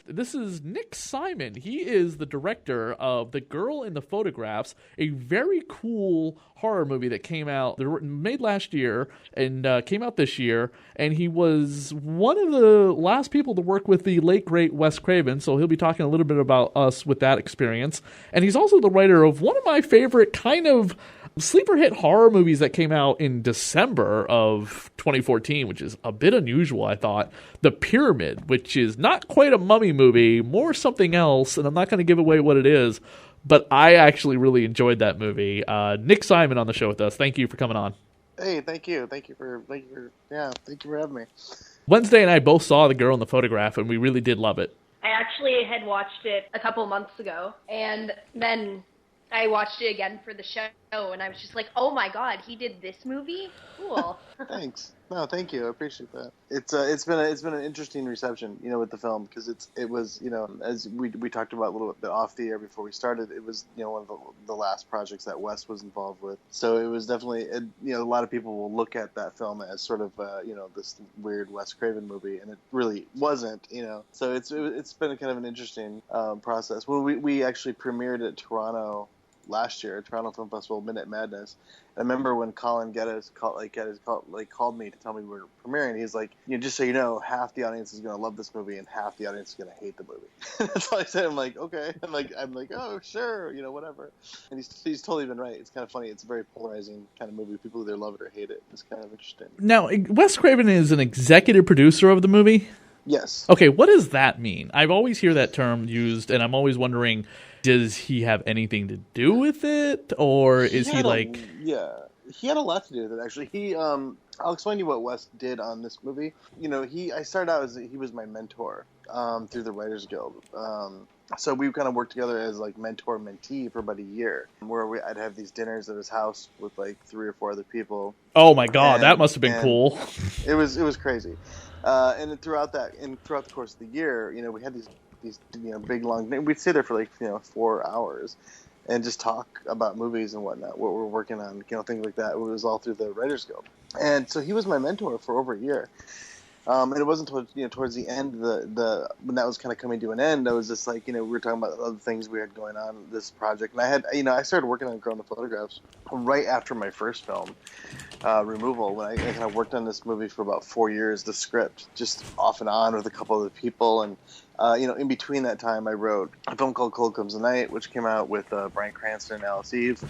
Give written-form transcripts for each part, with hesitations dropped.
This is Nick Simon. He is the director of The Girl in the Photographs, a very cool horror movie that came out, made last year and came out this year. And he was one of the last people to work with the late, great Wes Craven, so he'll be talking a little bit about us with that experience. And he's also the writer of one of my favorite kind of sleeper hit horror movies that came out in December of 2014, which is a bit unusual, I thought. The Pyramid, which is not quite a mummy movie, more something else, and I'm not going to give away what it is, but I actually really enjoyed that movie. Nick Simon on the show with us. Thank you for coming on. Hey, thank you for having me. Wednesday and I both saw The Girl in the Photograph, and we really did love it. I actually had watched it a couple months ago, and then I watched it again for the show, and I was just like, oh my god, he did this movie? Cool. Thanks. No, thank you. I appreciate that. It's been an interesting reception, with the film, because it was, as we talked about a little bit off the air before we started, it was, one of the last projects that Wes was involved with. So it was definitely, a lot of people will look at that film as sort of, this weird Wes Craven movie, and it really wasn't, So it's been kind of an interesting process. When we actually premiered at Toronto last year, Toronto Film Festival, Midnight Madness. I remember when Colin Geddes called me to tell me we were premiering. He's like, just so you know, half the audience is going to love this movie and half the audience is going to hate the movie. That's all I said. I'm like, okay. I'm like, oh, sure, whatever. And he's totally been right. It's kind of funny. It's a very polarizing kind of movie. People either love it or hate it. It's kind of interesting. Now, Wes Craven is an executive producer of the movie? Yes. Okay, what does that mean? I've always hear that term used, and I'm always wondering, does he have anything to do with it, or is he like... Yeah, he had a lot to do with it, actually. I'll explain to you what Wes did on this movie. I started out as he was my mentor through the Writers Guild. So we kind of worked together as like mentor-mentee for about a year, where I'd have these dinners at his house with like 3 or 4 other people. Oh my god, that must have been cool. It was crazy. And throughout the course of the year, we had these big long. We'd sit there for like 4 hours, and just talk about movies and whatnot, what we're working on, things like that. It was all through the Writers Guild, and so he was my mentor for over a year. And it wasn't towards the end, when that was kind of coming to an end, I was just like, we were talking about other things we had going on in this project, and I had, I started working on Girl in the Photographs right after my first film, Removal, when I kind of worked on this movie for about 4 years, the script, just off and on with a couple other people, and in between that time, I wrote a film called Cold Comes the Night, which came out with Bryan Cranston and Alice Eve,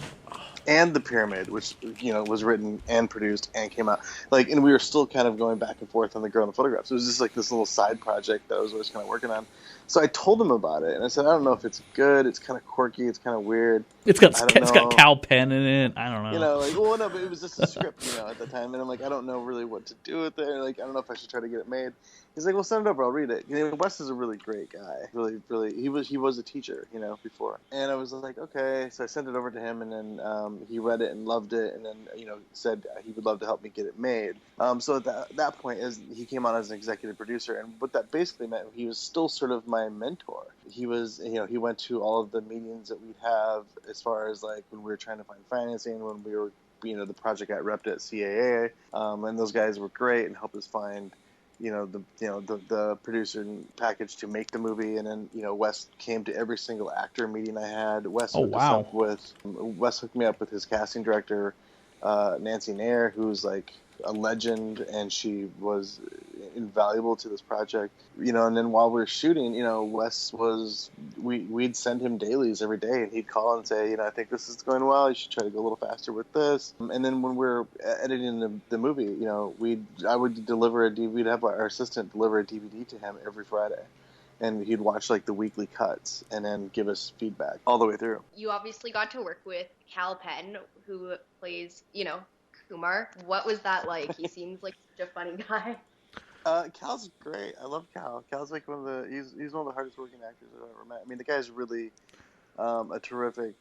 and The Pyramid, which was written and produced and came out. And we were still kind of going back and forth on The Girl in the Photographs. It was just like this little side project that I was always kind of working on. So I told him about it, and I said, I don't know if it's good. It's kind of quirky. It's kind of weird. It's got Kal Penn in it. I don't know. No, but it was just a script, at the time. And I'm like, I don't know really what to do with it. I don't know if I should try to get it made. He's like, well, send it over. I'll read it. Wes is a really great guy. Really, really. He was a teacher, before. And I was like, okay. So I sent it over to him, and then he read it and loved it, and then, said he would love to help me get it made. So at that point, he came on as an executive producer, and what that basically meant, he was still sort of my mentor. He was, he went to all of the meetings that we'd have as far as like when we were trying to find financing, when we were, the project got repped at CAA, and those guys were great and helped us find the producer package to make the movie. And then Wes came to every single actor meeting I had. Wes hooked me up with his casting director, Nancy Nair, who's like a legend, and she was invaluable to this project. And then while we were shooting, Wes we'd send him dailies every day, and he'd call and say, I think this is going well, you should try to go a little faster with this. And then when we're editing the movie, we'd have our assistant deliver a DVD to him every Friday, and he'd watch like the weekly cuts and then give us feedback all the way through. You obviously got to work with Kal Penn, who plays, Kumar. What was that like? He seems like such a funny guy. Cal's great. I love Kal. Cal's like he's one of the hardest working actors I've ever met. I mean, the guy's really a terrific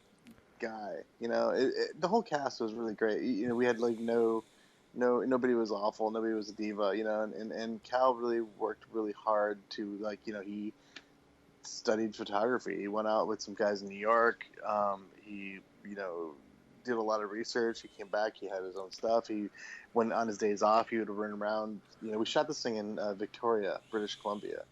guy. The whole cast was really great. We had like nobody was awful. Nobody was a diva. And Kal really worked really hard to he studied photography. He went out with some guys in New York. He did a lot of research. He came back. He had his own stuff. When on his days off, he would run around. We shot this thing in Victoria, British Columbia.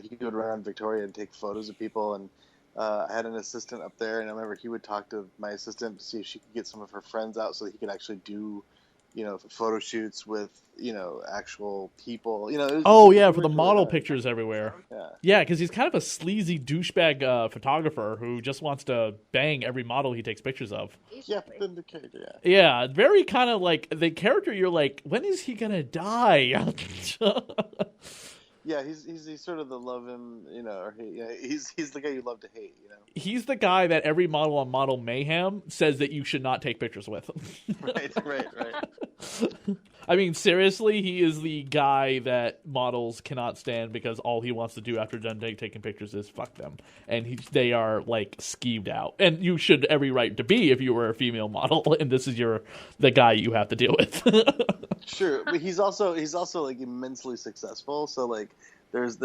He would run around Victoria and take photos of people. And I had an assistant up there, and I remember he would talk to my assistant to see if she could get some of her friends out so that he could actually do, photo shoots with, actual people. For the model pictures everywhere. Yeah, because he's kind of a sleazy douchebag photographer who just wants to bang every model he takes pictures of. Yeah, then the character, Yeah, very kind of like the character. You're like, when is he gonna die? Yeah, he's sort of the love him, or hate. Yeah, he's the guy you love to hate, He's the guy that every model on Model Mayhem says that you should not take pictures with. Right. I mean, seriously, he is the guy that models cannot stand because all he wants to do after done taking pictures is fuck them, and they are like skeeved out. And you should every right to be if you were a female model, and this is the guy you have to deal with. Sure, but he's also like immensely successful. So like, there's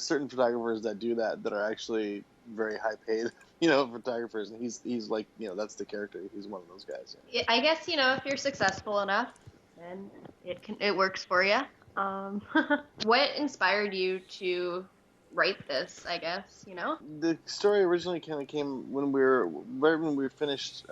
certain photographers that do that are actually very high paid, photographers, and he's like, that's the character. He's one of those guys. Yeah. I guess if you're successful enough, then it works for you. What inspired you to write this? I guess the story originally kind of came when we finished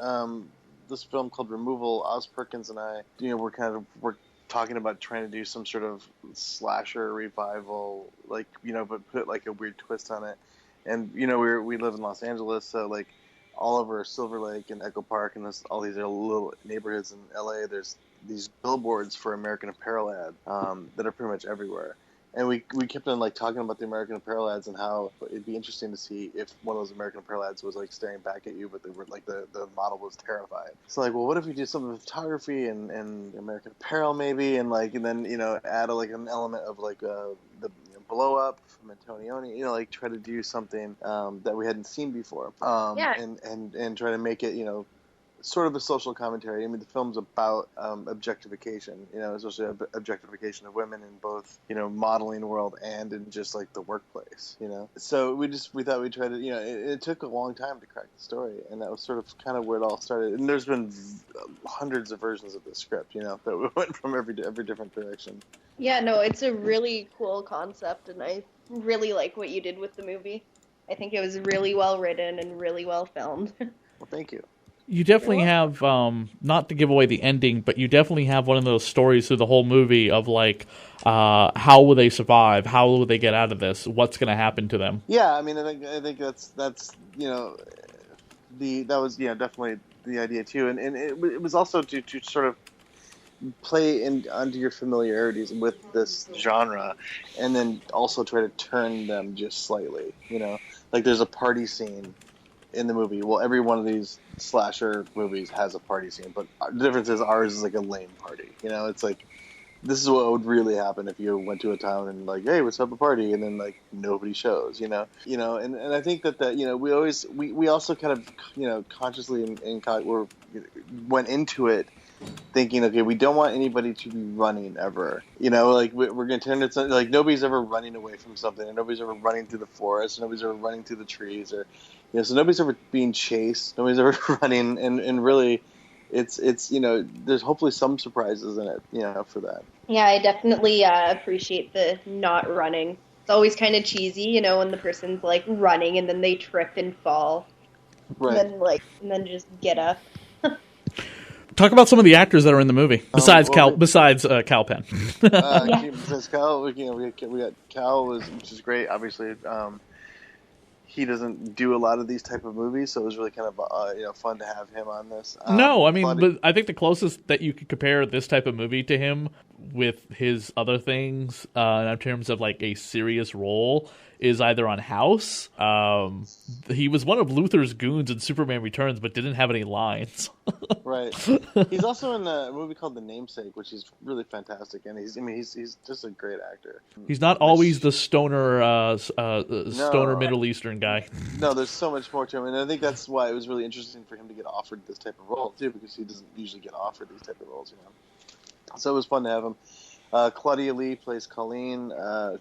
this film called Removal. Oz Perkins and I, we're talking about trying to do some sort of slasher revival, like, but put like a weird twist on it. And, we live in Los Angeles, so like all over Silver Lake and Echo Park and all these little neighborhoods in LA, there's these billboards for American Apparel ad that are pretty much everywhere. And we kept on like talking about the American Apparel ads and how it'd be interesting to see if one of those American Apparel ads was like staring back at you, but they were like the model was terrified. So like, well, what if we do something with photography and American Apparel maybe, and then add an element of like the blow up from Antonioni, like try to do something that we hadn't seen before. And try to make it sort of a social commentary. I mean, the film's about objectification, especially objectification of women in both, modeling world and in just like the workplace, So we thought we'd try to, it took a long time to crack the story, and that was sort of kind of where it all started. And there's been hundreds of versions of the script, that we went from every different direction. Yeah, no, it's a really cool concept, and I really like what you did with the movie. I think it was really well written and really well filmed. Well, thank you. You definitely have, not to give away the ending, but you definitely have one of those stories through the whole movie of like, how will they survive? How will they get out of this? What's going to happen to them? Yeah, I mean, I think that's that was definitely the idea too, and it was also to sort of play onto your familiarities with this genre, and then also try to turn them just slightly. Like there's a party scene in the movie. Well, every one of these slasher movies has a party scene, but the difference is ours is like a lame party. It's like, this is what would really happen if you went to a town and like, hey, let's have a party, and then like nobody shows. And I think that we also kind of consciously and went into it thinking, okay, we don't want anybody to be running ever. Like we're going to turn it to, like, nobody's ever running away from something, and nobody's ever running through the forest, and nobody's ever running through the trees, or so nobody's ever being chased, nobody's ever running, and really it's there's hopefully some surprises in it, for that. Yeah, I definitely appreciate the not running. It's always kind of cheesy, when the person's like running and then they trip and fall. Right. And then just get up. Talk about some of the actors that are in the movie besides Kal Penn. Besides Kal, we got Kal, which is great. Obviously, he doesn't do a lot of these type of movies, so it was really kind of fun to have him on this. No, I mean, but I think the closest that you could compare this type of movie to him with his other things in terms of like a serious role is either on House. He was one of Luther's goons in Superman Returns, but didn't have any lines. Right. He's also in a movie called The Namesake, which is really fantastic, and he's just a great actor. He's not always the stoner Middle Eastern guy. No, there's so much more to him, and I think that's why it was really interesting for him to get offered this type of role too, because he doesn't usually get offered these type of roles, So it was fun to have him. Claudia Lee plays Colleen.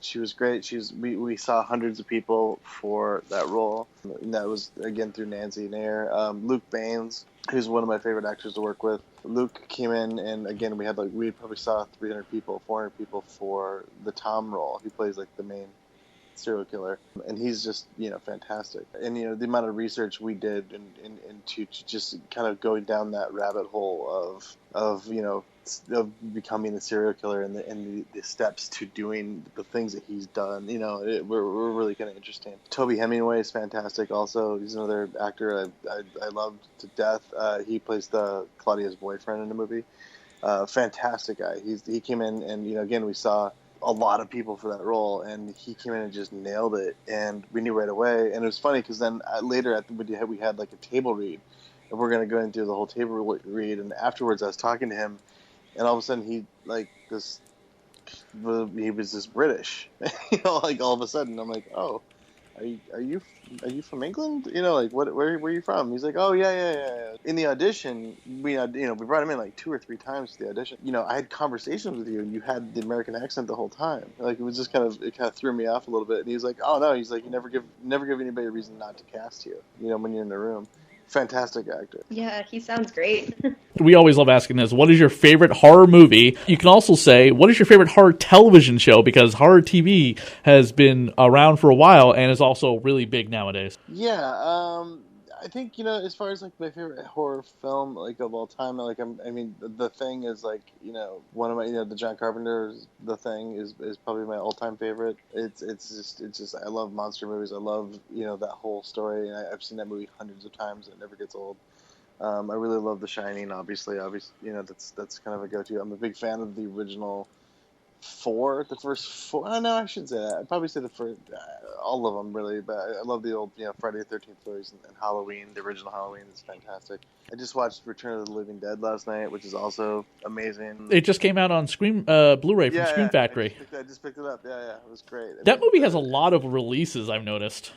She was great. We saw hundreds of people for that role. And that was, again, through Nancy Nair. Luke Baines, who's one of my favorite actors to work with. Luke came in, and again, we probably saw 300 people, 400 people for the Tom role. He plays like the main serial killer, and he's just fantastic. And the amount of research we did into just kind of going down that rabbit hole of becoming a serial killer and the steps to doing the things that he's done. We're really kind of interesting. Toby Hemingway is fantastic. Also, he's another actor I loved to death. He plays the Claudia's boyfriend in the movie. Fantastic guy. He came in, and again, we saw a lot of people for that role, and he came in and just nailed it, and we knew right away. And it was funny because then later we had like a table read, and we're going to go into the whole table read, and afterwards I was talking to him, and all of a sudden he was this British, like all of a sudden I'm like, oh, are you from England? Where are you from? He's like, oh yeah. In the audition, we brought him in like 2 or 3 times to the audition. I had conversations with you, and you had the American accent the whole time. Like, it was just kind of threw me off a little bit. And he's like, oh no, he's like, you never give anybody a reason not to cast you. When you're in the room. Fantastic actor. Yeah, he sounds great. We always love asking this. What is your favorite horror movie? You can also say, what is your favorite horror television show? Because horror TV has been around for a while and is also really big nowadays. Yeah, I think, as far as like my favorite horror film like of all time, like The Thing is like, one of my, the John Carpenter's The Thing is probably my all-time favorite. It's just I love monster movies. I love, that whole story, and I've seen that movie hundreds of times. It never gets old. I really love The Shining, obviously, that's kind of a go-to. I'm a big fan of the original the first 4. Oh, no, I shouldn't say that. I'd probably say the first, all of them really, but I love the old, Friday the 13th movies and Halloween. The original Halloween is fantastic. I just watched Return of the Living Dead last night, which is also amazing. It just came out on Blu-ray from Scream Factory. I just picked it up. Yeah, it was great. That movie has a lot of releases, I've noticed.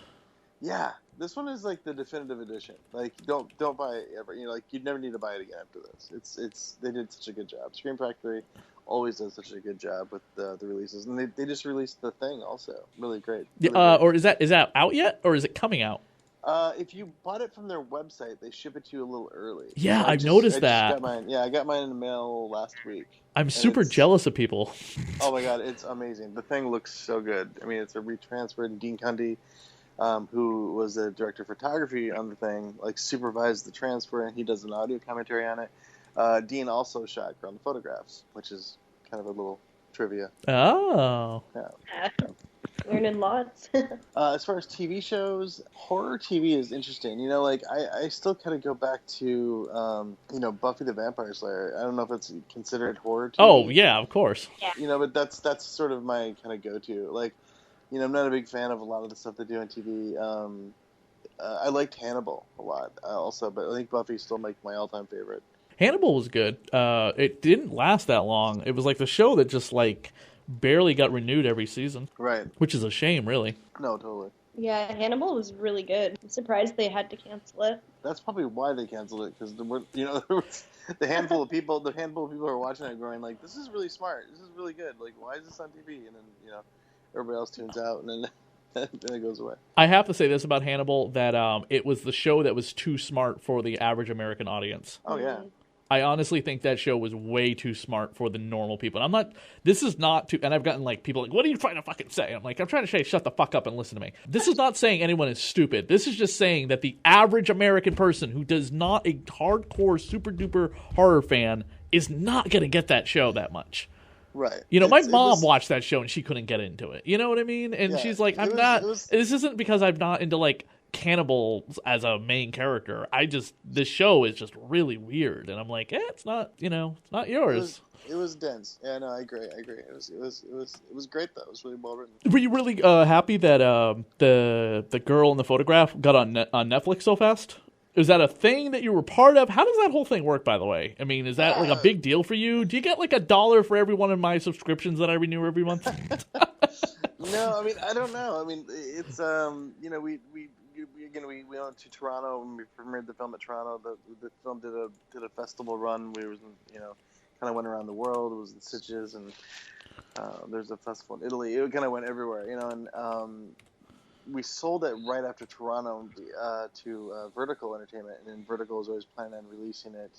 Yeah, this one is like the definitive edition. Like, don't buy it ever. You'd never need to buy it again after this. They did such a good job. Scream Factory always does such a good job with the releases, and they just released The Thing also. Really great. Really great. Or is that out yet, or is it coming out? If you bought it from their website, they ship it to you a little early. Yeah, I've noticed that. I got mine in the mail last week. I'm super jealous of people. Oh my god, it's amazing. The Thing looks so good. I mean, it's a retransferred. Dean Cundy, who was the director of photography on The Thing, supervised the transfer, and he does an audio commentary on it. Dean also shot Ground the Photographs, which is kind of a little trivia. Oh. Yeah. Learning lots. As far as TV shows, horror TV is interesting. I still kind of go back to, Buffy the Vampire Slayer. I don't know if it's considered horror TV. Oh, yeah, of course. Yeah. But that's sort of my kind of go-to. I'm not a big fan of a lot of the stuff they do on TV. I liked Hannibal a lot also, but I think Buffy's still my all-time favorite. Hannibal was good. It didn't last that long. It was like the show that just barely got renewed every season. Right. Which is a shame, really. No, totally. Yeah, Hannibal was really good. I'm surprised they had to cancel it. That's probably why they canceled it, because there was the handful of people who are watching it going like, this is really smart. This is really good. Like, why is this on TV? And then, everybody else tunes out, and then it goes away. I have to say this about Hannibal, that it was the show that was too smart for the average American audience. Oh, yeah. I honestly think that show was way too smart for the normal people. And and I've gotten people what are you trying to fucking say? I'm trying to say shut the fuck up and listen to me. This is not saying anyone is stupid. This is just saying that the average American person who does not a hardcore super duper horror fan is not going to get that show that much. Right. My mom watched that show and she couldn't get into it. You know what I mean? And she's like, this isn't because I'm not into cannibals as a main character. This show is just really weird, and I'm like, it's not, it's not yours. It was dense. Yeah, no, I agree. It was great though. It was really well written. Were you really happy that the girl in the photograph got on Netflix so fast? Is that a thing that you were part of? How does that whole thing work, by the way? I mean, is that a big deal for you? Do you get $1 for every one of my subscriptions that I renew every month? No, I mean, I don't know. I mean, it's we went to Toronto and we premiered the film at Toronto. The film did a festival run. We was kind of went around the world. It was the Sitges, and there's a festival in Italy. It kind of went everywhere, and we sold it right after Toronto to Vertical Entertainment, and then Vertical was always planning on releasing it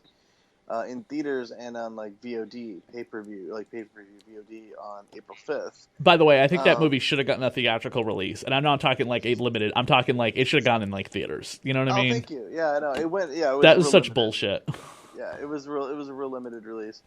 in theaters and on like VOD, pay-per-view VOD on April 5th. By the way, I think that movie should have gotten a theatrical release, and I'm not talking like a limited. I'm talking like it should have gone in like theaters. You know what I mean? Thank you. Yeah, I know. It went. Yeah, it was that was such limited. Bullshit. Yeah, it was real. It was a real limited release.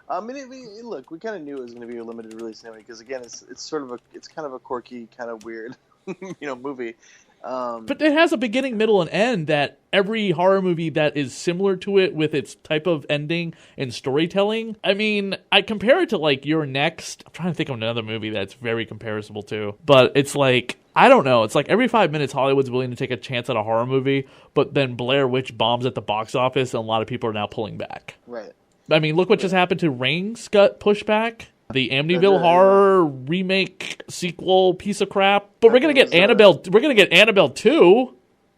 Look, we kind of knew it was going to be a limited release anyway, because again, it's kind of a quirky, kind of weird, movie. But it has a beginning, middle, and end that every horror movie that is similar to it with its type of ending and storytelling. I mean, I compare it to like Your Next. I'm trying to think of another movie that's very comparable to, but it's like, I don't know. It's like every 5 minutes, Hollywood's willing to take a chance at a horror movie, but then Blair Witch bombs at the box office, and a lot of people are now pulling back. Right. I mean, look what just happened to Rings got pushed back. The Amityville horror remake sequel piece of crap. But we're gonna get Annabelle. We're gonna get Annabelle 2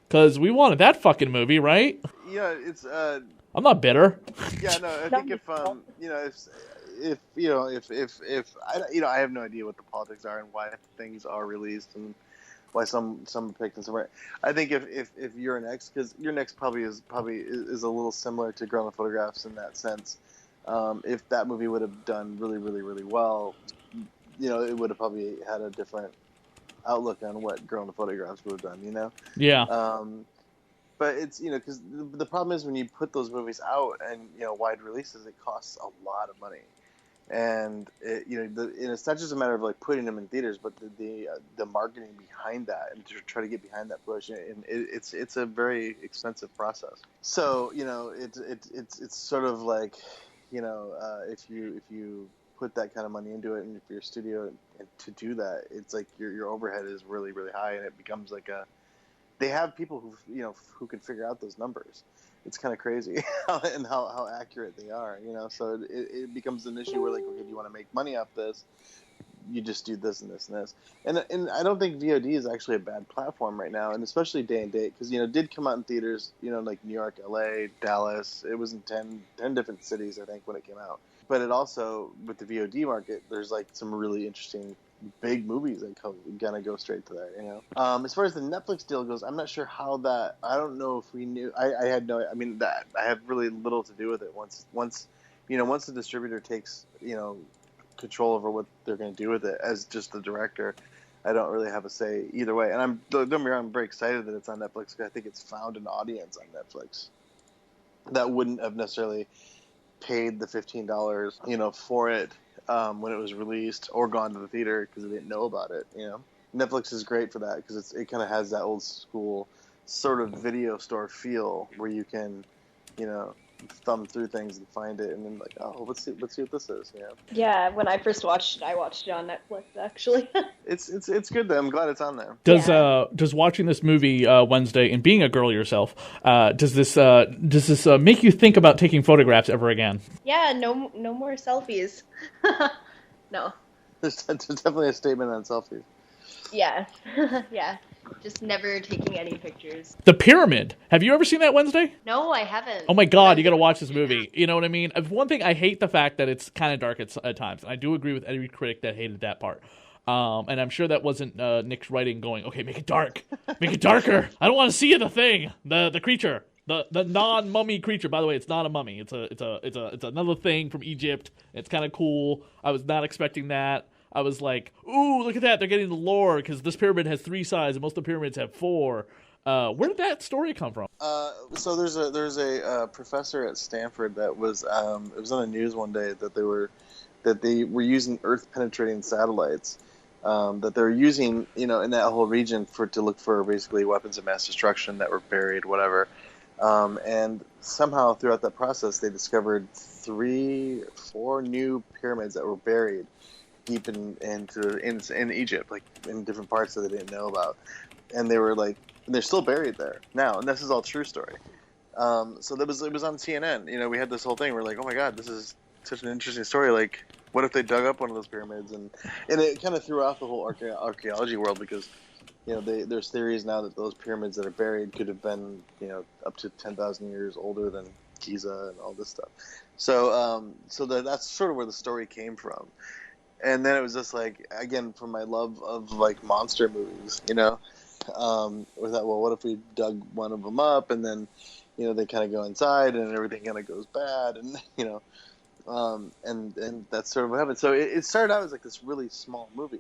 because we wanted that fucking movie, right? Yeah, it's. I'm not bitter. Yeah, no. I think if I have no idea what the politics are and why things are released and why some are picked and some are. I think if Your Next, because Your Next probably is a little similar to Girl in the Photographs in that sense. If that movie would have done really, really, really well, it would have probably had a different outlook on what Girl in the Photographs would have done, Yeah. But it's, because the problem is when you put those movies out and, wide releases, it costs a lot of money. And, it's not just a matter of, like, putting them in theaters, but the marketing behind that and to try to get behind that push. And it's a very expensive process. So, it's sort of like, if you put that kind of money into it, and if you're a studio and to do that, it's like your overhead is really, really high, and it becomes like they have people who can figure out those numbers. It's kind of crazy and how accurate they are, so it becomes an issue where, like, okay, do you want to make money off this? You just do this and this and this. And I don't think VOD is actually a bad platform right now, and especially day and date, because, it did come out in theaters, like New York, LA, Dallas. It was in 10 different cities, I think, when it came out. But it also, with the VOD market, there's, like, some really interesting big movies that gonna go straight to there, As far as the Netflix deal goes, I'm not sure how that. I don't know if we knew. I had no. I mean, that I have really little to do with it. Once the distributor takes control over what they're going to do with it as just the director, I don't really have a say either way. And don't get me wrong, I'm very excited that it's on Netflix, because I think it's found an audience on Netflix that wouldn't have necessarily paid the $15, for it when it was released, or gone to the theater because they didn't know about it. Netflix is great for that, because it kind of has that old school sort of video store feel where you can, thumb through things and find it, and then, like, oh, let's see what this is. Yeah, when I first watched it, I watched it on Netflix, actually. It's good though. I'm glad it's on there. Does watching this movie Wednesday and being a girl yourself, does this make you think about taking photographs ever again? Yeah, no more selfies. No. There's definitely a statement on selfies. Yeah. Yeah. Just never taking any pictures. The Pyramid. Have you ever seen that, Wednesday? No, I haven't. Oh my God, you got to watch this movie. You know what I mean? One thing, I hate the fact that it's kind of dark at times. I do agree with every critic that hated that part. And I'm sure that wasn't Nick's writing going, okay, make it dark. Make it darker. I don't want to see the thing. The creature. The non-mummy creature. By the way, it's not a mummy. It's another thing from Egypt. It's kind of cool. I was not expecting that. I was like, ooh, look at that. They're getting the lore, because this pyramid has 3 sides and most of the pyramids have 4. Where did that story come from? So there's a professor at Stanford that was it was on the news one day that they were using Earth penetrating satellites that they were using in that whole region to look for basically weapons of mass destruction that were buried, whatever. And somehow throughout that process they discovered 4 new pyramids that were buried deep in Egypt, like in different parts that they didn't know about, and they're still buried there now, and this is all true story. So it was on CNN. We had this whole thing. We're like, oh my God, this is such an interesting story. Like, what if they dug up one of those pyramids? And it kind of threw off the whole archaeology world, because there's theories now that those pyramids that are buried could have been up to 10,000 years older than Giza and all this stuff. So that's sort of where the story came from. And then it was just like, again, from my love of like monster movies, we thought, well, what if we dug one of them up, and then, they kind of go inside and everything kind of goes bad, and and that's sort of what happened. So it started out as like this really small movie.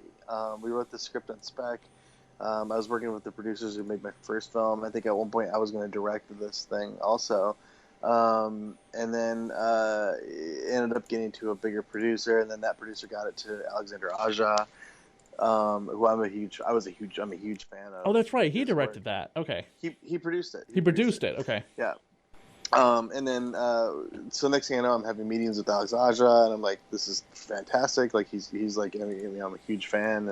We wrote the script on spec. I was working with the producers who made my first film. I think at one point I was going to direct this thing also. And then it ended up getting to a bigger producer, and then that producer got it to Alexander Aja, who I'm a huge fan of. Oh, that's right. He directed that. Okay. He produced it. He produced it. Okay. Yeah. And then, so next thing I know, I'm having meetings with Alex Aja, and I'm like, this is fantastic. Like, he's like, I'm a huge fan.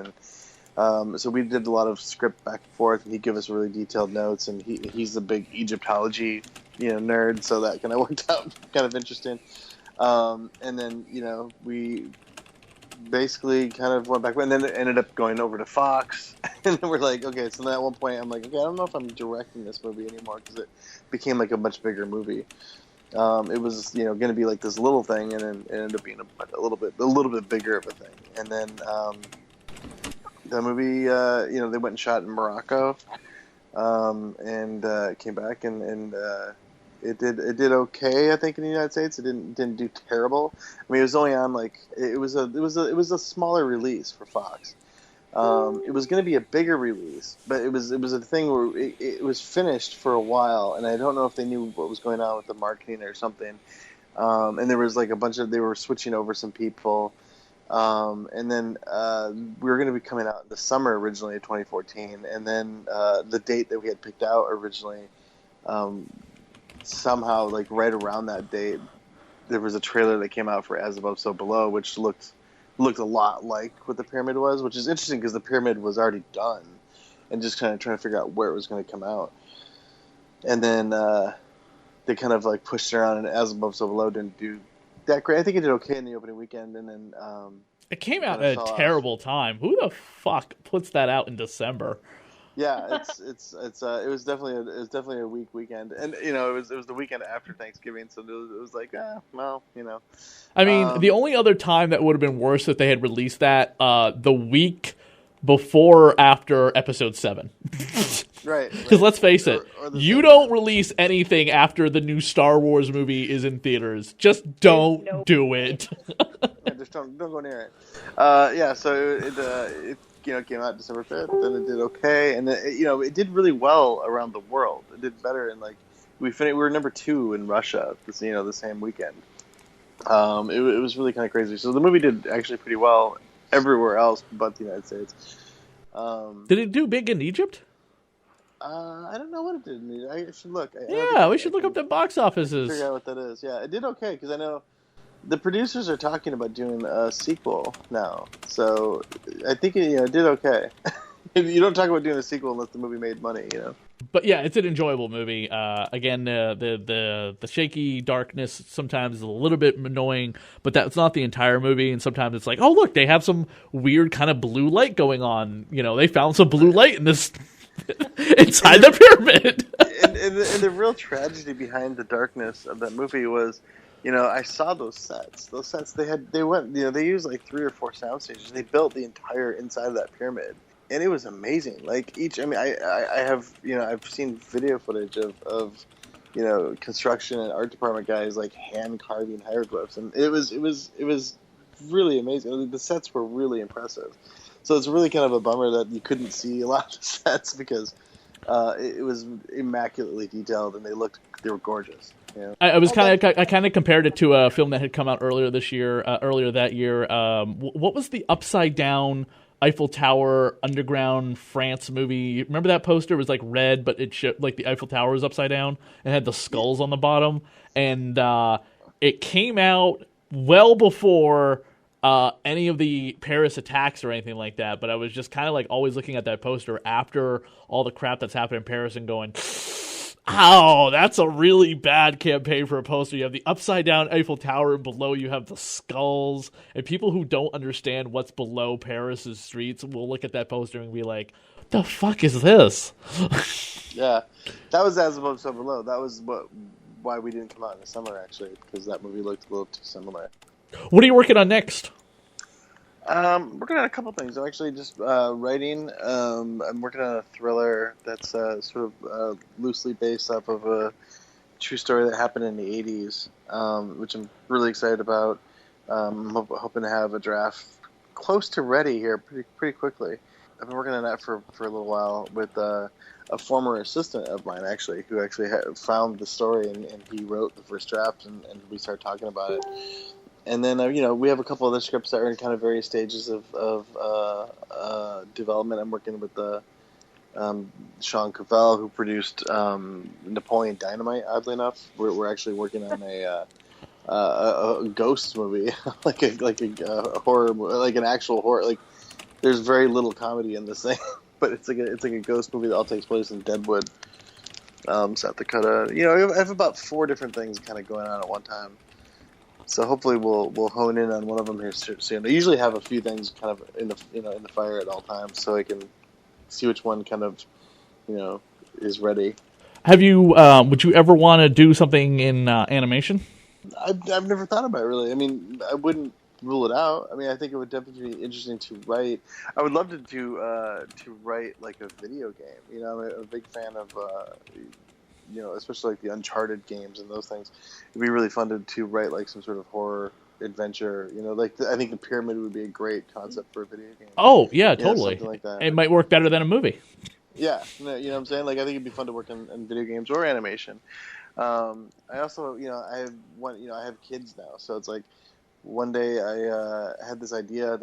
And so we did a lot of script back and forth, and he'd give us really detailed notes, and he's the big Egyptology, nerd, so that kind of worked out kind of interesting. And then, we basically kind of went back, and then it ended up going over to Fox, and then we're like, okay, so then at one point I'm like, okay, I don't know if I'm directing this movie anymore, because it became like a much bigger movie. It was, going to be like this little thing, and then it ended up being a little bit bigger of a thing. And then the movie, they went and shot in Morocco, and came back, and it did okay, I think, in the United States. It didn't do terrible. I mean, it was only on it was a smaller release for Fox. It was going to be a bigger release, but it was a thing where it was finished for a while, and I don't know if they knew what was going on with the marketing or something. And there was like they were switching over some people. And then we were going to be coming out in the summer originally of 2014, and then the date that we had picked out originally, somehow, like right around that date, there was a trailer that came out for As Above, So Below, which looked a lot like what the Pyramid was, which is interesting because the Pyramid was already done, and just kind of trying to figure out where it was going to come out. And then they kind of like pushed it around, and As Above, So Below didn't do that great. I think it did okay in the opening weekend, and then it came out at a terrible time. Who the fuck puts that out in December? Yeah, it was definitely a weak weekend, and it was the weekend after Thanksgiving, so it was like, well. I mean, the only other time that would have been worse if they had released that the week before or after Episode 7. Right. Because let's face it, you don't release anything after the new Star Wars movie is in theaters. Just don't do it. Yeah, just don't go near it. Yeah, so it came out December 5th, and it did okay, and it did really well around the world. It did better, and we were number 2 in Russia, the same weekend. It was really kind of crazy. So the movie did actually pretty well everywhere else but the United States. Did it do big in Egypt? I don't know what it did. I should look. We should look up the box offices. Figure out what that is. Yeah, it did okay, because I know the producers are talking about doing a sequel now. So I think it did okay. You don't talk about doing a sequel unless the movie made money, But yeah, it's an enjoyable movie. Again, the shaky darkness sometimes is a little bit annoying, but that's not the entire movie. And sometimes it's like, oh look, they have some weird kind of blue light going on. They found some blue light in this inside the pyramid. and the real tragedy behind the darkness of that movie was, I saw those sets. Those sets they used like 3 or 4 sound stages. They built the entire inside of that pyramid. And it was amazing. Like I have, I've seen video footage of construction and art department guys like hand carving hieroglyphs, and it was really amazing. The sets were really impressive. So it's really kind of a bummer that you couldn't see a lot of the sets because it was immaculately detailed and they were gorgeous. I kind of compared it to a film that had come out earlier that year. What was the upside down Eiffel Tower underground France movie? Remember that poster? It was like red, but it showed like the Eiffel Tower was upside down and had the skulls on the bottom. And it came out well before any of the Paris attacks or anything like that. But I was just kind of like always looking at that poster after all the crap that's happened in Paris and going, oh, that's a really bad campaign for a poster. You have the upside down Eiffel Tower, and below you have the skulls. And people who don't understand what's below Paris's streets will look at that poster and be like, what the fuck is this? Yeah, that was As Above, So Below. That was what why we didn't come out in the summer, actually, because that movie looked a little too similar. What are you working on next? Working on a couple things. I'm actually just writing. I'm working on a thriller that's sort of loosely based off of a true story that happened in the 80s, which I'm really excited about. I'm hoping to have a draft close to ready here pretty quickly. I've been working on that for a little while with a former assistant of mine, actually, who actually found the story, and he wrote the first draft, and we started talking about it. And then, we have a couple other scripts that are in kind of various stages of development. I'm working with Sean Cavell, who produced Napoleon Dynamite, oddly enough. We're actually working on a ghost movie, like a horror, like an actual horror. Like, there's very little comedy in this thing, but it's like a ghost movie that all takes place in Deadwood, South Dakota. I have about 4 different things kind of going on at one time. So hopefully we'll hone in on one of them here soon. I usually have a few things kind of in the fire at all times, so I can see which one kind of is ready. Have you? Would you ever want to do something in animation? I've never thought about it, really. I mean, I wouldn't rule it out. I mean, I think it would definitely be interesting to write. I would love to write like a video game. I'm a big fan of especially like the Uncharted games and those things. It'd be really fun to write like some sort of horror adventure. I think the Pyramid would be a great concept for a video game. Oh yeah, totally. Something like that. It might work better than a movie. Yeah, you know what I'm saying? Like, I think it'd be fun to work in video games or animation. I also, I have kids now, so it's like one day I had this idea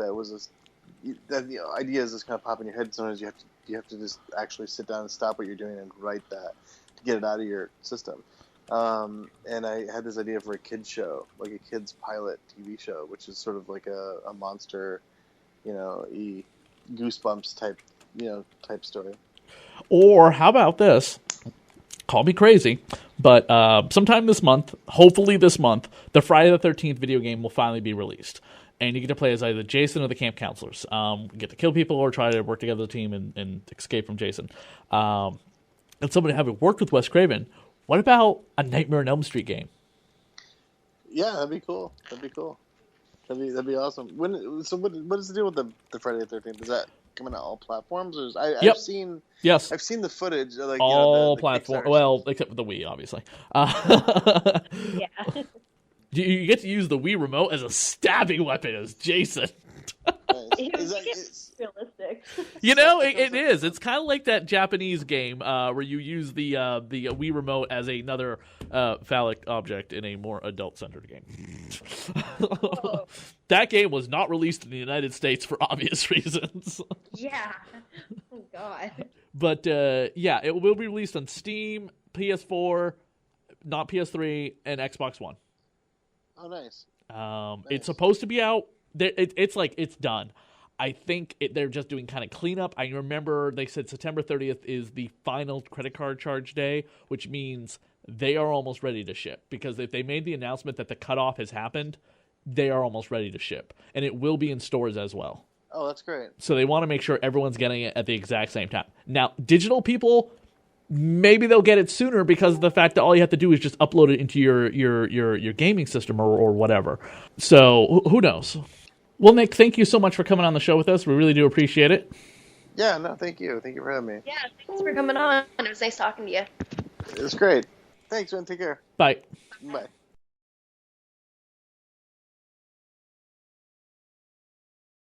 ideas just kind of pop in your head. Sometimes you have to just actually sit down and stop what you're doing and write that to get it out of your system. And I had this idea for a kids show, like a kids pilot TV show, which is sort of like a monster, Goosebumps type story. Or how about this? Call me crazy, but sometime this month, hopefully this month, the Friday the 13th video game will finally be released. And you get to play as either Jason or the camp counselors. You get to kill people or try to work together as a team and escape from Jason. And somebody having worked with Wes Craven, what about a Nightmare on Elm Street game? Yeah, that'd be cool. That'd be awesome. What is the deal with the Friday the 13th? Is that coming out all platforms? Or Yep. I've seen the footage. Like, all platforms. Well, except for the Wii, obviously. Yeah. You get to use the Wii remote as a stabbing weapon as Jason. Is realistic. It is. It's kind of like that Japanese game where you use the Wii remote as another phallic object in a more adult-centered game. Oh. That game was not released in the United States for obvious reasons. Yeah. Oh, God. But, it will be released on Steam, PS4, not PS3, and Xbox One. Oh, nice. It's supposed to be out. It's done. I think they're just doing kind of cleanup. I remember they said September 30th is the final credit card charge day, which means they are almost ready to ship. Because if they made the announcement that the cutoff has happened, they are almost ready to ship. And it will be in stores as well. Oh, that's great. So they want to make sure everyone's getting it at the exact same time. Now, digital people, maybe they'll get it sooner because of the fact that all you have to do is just upload it into your gaming system or whatever. So who knows? Well, Nick, thank you so much for coming on the show with us. We really do appreciate it. Yeah, no, thank you. Thank you for having me. Yeah, thanks for coming on. It was nice talking to you. It was great. Thanks, man. Take care. Bye. Bye.